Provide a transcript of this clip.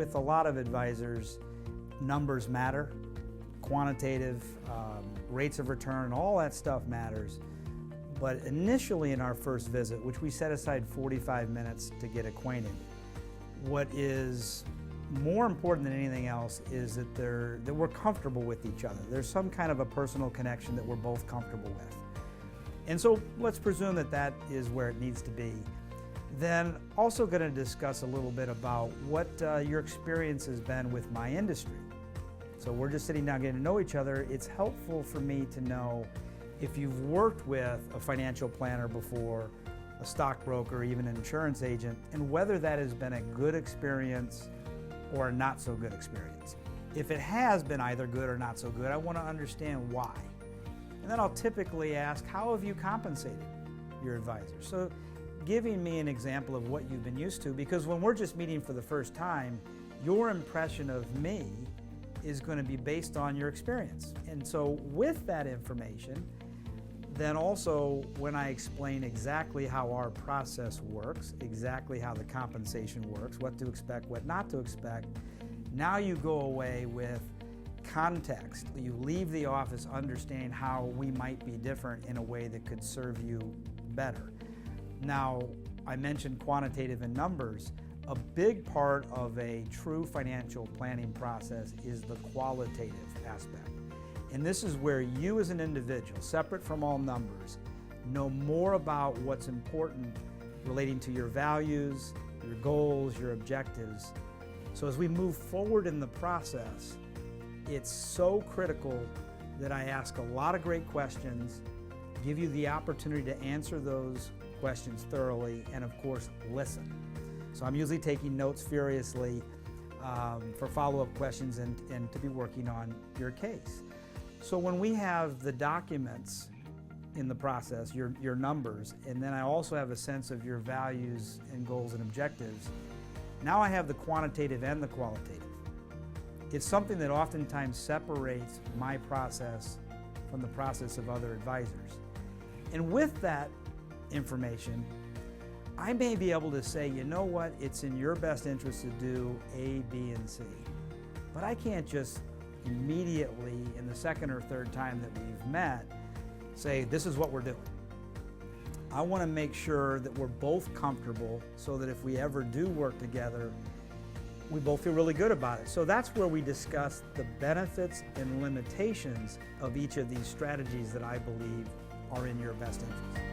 with a lot of advisors, numbers matter, quantitative, rates of return, all that stuff matters. But initially in our first visit, which we set aside 45 minutes to get acquainted, what is more important than anything else is that we're comfortable with each other. There's some kind of a personal connection that we're both comfortable with. And so let's presume that that is where it needs to be. Then also going to discuss a little bit about what your experience has been with my industry. So we're just sitting down getting to know each other. It's helpful for me to know if you've worked with a financial planner before, a stockbroker, even an insurance agent, and whether that has been a good experience or a not so good experience. If it has been either good or not so good, I want to understand why. And then I'll typically ask, how have you compensated your advisor? So giving me an example of what you've been used to, because when we're just meeting for the first time, your impression of me is going to be based on your experience. And so with that information, then also when I explain exactly how our process works, exactly how the compensation works, what to expect, what not to expect, now you go away with context. You leave the office understanding how we might be different in a way that could serve you better. Now, I mentioned quantitative and numbers. A big part of a true financial planning process is the qualitative aspect. And this is where you as an individual, separate from all numbers, know more about what's important relating to your values, your goals, your objectives. So as we move forward in the process, it's so critical that I ask a lot of great questions, give you the opportunity to answer those questions thoroughly, and of course, listen. So I'm usually taking notes furiously for follow-up questions and to be working on your case. So when we have the documents in the process, your numbers, and then I also have a sense of your values and goals and objectives, now I have the quantitative and the qualitative. It's something that oftentimes separates my process from the process of other advisors. And with that information, I may be able to say, you know what, it's in your best interest to do A, B, and C. But I can't just immediately, in the second or third time that we've met, say, this is what we're doing. I want to make sure that we're both comfortable so that if we ever do work together, we both feel really good about it. So that's where we discuss the benefits and limitations of each of these strategies that I believe are in your best interest.